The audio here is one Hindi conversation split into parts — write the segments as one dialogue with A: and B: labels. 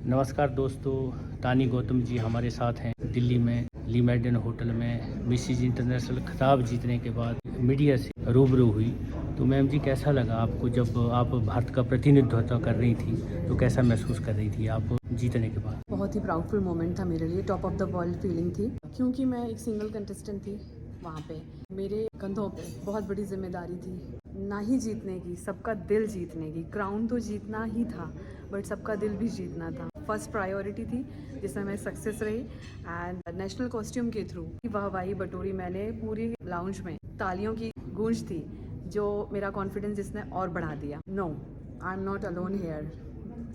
A: नमस्कार दोस्तों, तानी गौतम जी हमारे साथ हैं दिल्ली में ली मेडन होटल में मिसिज इंटरनेशनल खिताब जीतने के बाद मीडिया से रूबरू हुई। तो मैम जी कैसा लगा आपको जब आप भारत का प्रतिनिधित्व कर रही थी, तो कैसा महसूस कर रही थी आप जीतने के बाद?
B: बहुत ही प्राउडफुल मोमेंट था मेरे लिए, top of the world feeling थी, क्योंकि मैं एक सिंगल कंटेस्टेंट थी। वहाँ पे मेरे कंधों पे बहुत बड़ी जिम्मेदारी थी, ना ही जीतने की, सबका दिल जीतने की। क्राउन तो जीतना ही था, बट सबका दिल भी जीतना था। फर्स्ट प्रायोरिटी थी जिसमें मैं सक्सेस रही, एंड नेशनल कॉस्ट्यूम के थ्रू वाहवाही बटोरी मैंने पूरी लाउंज में। तालियों की गूंज थी जो मेरा कॉन्फिडेंस जिसने और बढ़ा दिया। No, I am not alone here.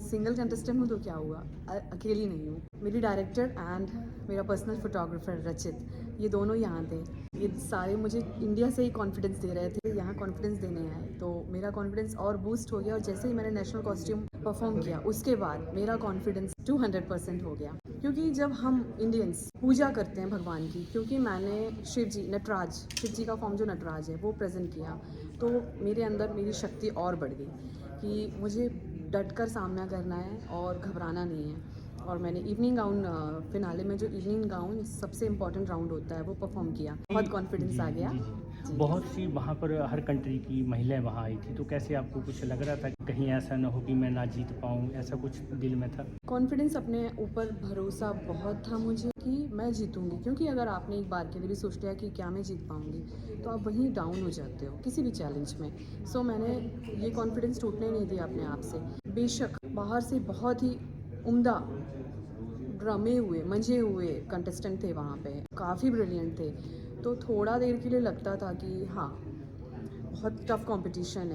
B: Single contestant हूँ तो क्या हुआ, अकेली नहीं हूँ। मेरी डायरेक्टर एंड मेरा पर्सनल फोटोग्राफर रचित, ये दोनों यहाँ थे। ये सारे मुझे इंडिया से ही कॉन्फिडेंस दे रहे थे, यहाँ कॉन्फिडेंस देने आए, तो मेरा कॉन्फिडेंस और बूस्ट हो गया। और जैसे ही मैंने नेशनल कॉस्ट्यूम परफॉर्म किया, उसके बाद मेरा कॉन्फिडेंस 200% हो गया। क्योंकि जब हम इंडियंस पूजा करते हैं भगवान की, क्योंकि मैंने शिव जी का फॉर्म जो नटराज है वो प्रेजेंट किया, तो मेरे अंदर मेरी शक्ति और बढ़ गई कि मुझे डट कर सामना करना है और घबराना नहीं है। और मैंने इवनिंग गाउन, फिनाले में जो इवनिंग गाउन सबसे इम्पॉर्टेंट राउंड होता है, वो परफॉर्म किया। बहुत कॉन्फिडेंस आ गया। जी।
A: बहुत सी वहाँ पर हर कंट्री की महिलाएं वहाँ आई थी, तो कैसे आपको कुछ लग रहा था कि कहीं ऐसा ना हो कि मैं ना जीत पाऊँ, ऐसा कुछ दिल में था?
B: कॉन्फिडेंस, अपने ऊपर भरोसा बहुत था मुझे कि मैं जीतूंगी। क्योंकि अगर आपने एक बार के लिए भी सोच लिया कि क्या मैं जीत पाऊंगी, तो आप वहीं डाउन हो जाते हो किसी भी चैलेंज में। सो मैंने ये कॉन्फिडेंस टूटने नहीं दिया अपने आप से। बेशक बाहर से बहुत ही उम्दा, मंझे हुए कंटेस्टेंट थे वहाँ पे, काफ़ी ब्रिलियंट थे। तो थोड़ा देर के लिए लगता था कि हाँ, बहुत टफ़ कंपटीशन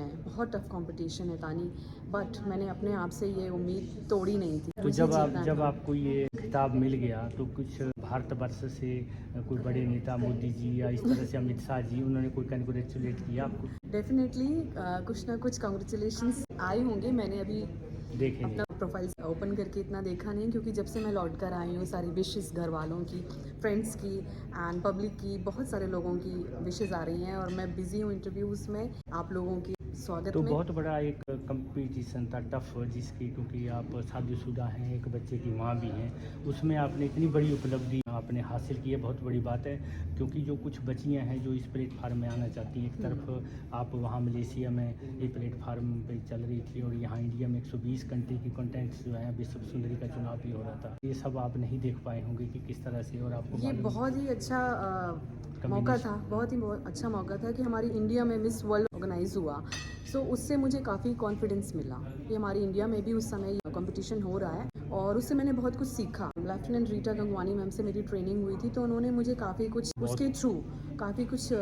B: है तानी, बट मैंने अपने आप से ये उम्मीद तोड़ी नहीं थी।
A: तो
B: मुझे
A: जब
B: जीतना था।
A: आपको ये खिताब मिल गया, तो कुछ भारतवर्ष से कोई बड़े नेता मोदी जी या इस तरह से अमित शाह जी, उन्होंने कोई कंग्रेचुलेट किया आपको?
B: डेफिनेटली कुछ ना कुछ कांग्रेचुलेशंस आए होंगे। मैंने अभी
A: देखे नहीं?
B: अपना प्रोफाइल ओपन करके इतना देखा नहीं, क्योंकि जब से मैं लौट कर आई हूँ, सारी विशेज़ घर वालों की, फ्रेंड्स की एंड पब्लिक की, बहुत सारे लोगों की विशेज़ आ रही हैं, और मैं बिज़ी हूँ इंटरव्यूज़ में, आप लोगों की स्वागत
A: तो
B: में।
A: बहुत बड़ा एक कंपटीशन था, टफ, जिसकी क्योंकि आप शादीशुदा हैं, एक बच्चे की माँ भी हैं, उसमें आपने इतनी बड़ी उपलब्धि आपने हासिल की है, बहुत बड़ी बात है। क्योंकि जो कुछ बच्चियां हैं जो इस प्लेटफार्म में आना चाहती हैं, एक तरफ आप वहाँ मलेशिया में ये प्लेटफार्म पे चल रही थी, और यहाँ इंडिया में 120 कंट्री की कंटेंट्स जो हैं, विश्व सुंदरी का चुनाव भी हो रहा था। ये सब आप नहीं देख पाए होंगे कि किस तरह से, और आपको
B: ये बहुत ही अच्छा मौका था, बहुत अच्छा मौका था कि हमारी इंडिया में मिस वर्ल्ड ऑर्गेनाइज हुआ। सो उससे मुझे काफ़ी कॉन्फिडेंस मिला कि हमारी इंडिया में भी उस समय कंपटीशन हो रहा है, और उससे मैंने बहुत कुछ सीखा। लेफ्टिनेंट रीटा गंगवानी मैम से मेरी ट्रेनिंग हुई थी, तो उन्होंने मुझे काफ़ी कुछ उसके थ्रू काफ़ी कुछ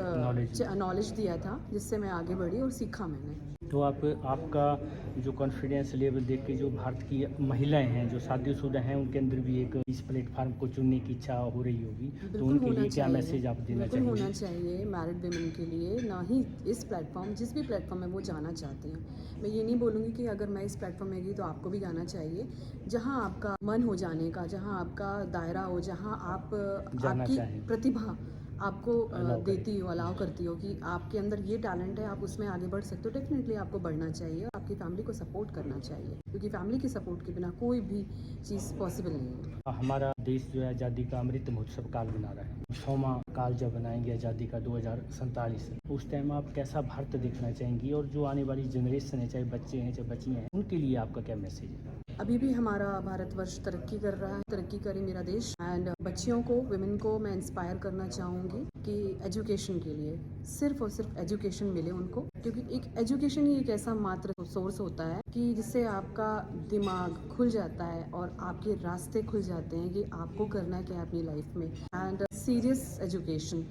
B: नॉलेज दिया था, जिससे मैं आगे बढ़ी और सीखा मैंने।
A: तो आपका जो कॉन्फिडेंस लेवल देख के जो भारत की महिलाएं हैं जो शादीशुदा हैं, उनके अंदर भी एक इस प्लेटफार्म को चुनने की इच्छा हो रही होगी, तो
B: बिल्कुल
A: उनके
B: होना
A: लिए क्या
B: चाहिए,
A: मैसेज आप देना
B: बिल्कुल
A: चाहेंगे?
B: होना चाहिए मैरिड वेमेन के लिए। ना ही इस प्लेटफॉर्म, जिस भी प्लेटफॉर्म में वो जाना चाहते हैं, मैं ये नहीं बोलूँगी कि अगर मैं इस प्लेटफॉर्म में गई तो आपको भी जाना चाहिए। जहाँ आपका मन हो जाने का, जहाँ आपका दायरा हो, जहाँ आप
A: जाना
B: आपकी
A: चाहें।
B: प्रतिभा आपको
A: अलाउ करें।
B: देती हो, अलाउ करती हो कि आपके अंदर ये टैलेंट है, आप उसमें आगे बढ़ सकते हो, डेफिनेटली आपको बढ़ना चाहिए और आपकी फैमिली को सपोर्ट करना चाहिए, क्योंकि फैमिली के सपोर्ट के बिना कोई भी चीज़ पॉसिबल नहीं है।
A: हमारा देश जो है आज़ादी का अमृत महोत्सव काल मना रहा है, 100वां काल जब बनाएंगे आज़ादी का 2047, उस टाइम आप कैसा भारत देखना चाहेंगी, और जो आने वाली जनरेशन है, चाहे बच्चे हैं चाहे बच्चियाँ हैं, उनके लिए आपका क्या मैसेज है?
B: अभी भी हमारा भारतवर्ष तरक्की कर रहा है, तरक्की करे मेरा देश। एंड बच्चियों को, विमेन को मैं इंस्पायर करना चाहूँगी कि एजुकेशन के लिए, सिर्फ और सिर्फ एजुकेशन मिले उनको, क्योंकि एक एजुकेशन ही एक ऐसा मात्र सोर्स होता है कि जिससे आपका दिमाग खुल जाता है और आपके रास्ते खुल जाते हैं कि आपको करना क्या है अपनी लाइफ में। एंड सीरियस एजुकेशन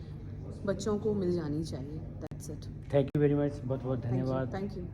B: बच्चों को मिल जानी चाहिए। That's it.
A: Thank you very much, बहुत बहुत
B: थैंक यू,
A: धन्यवाद।
B: Thank you.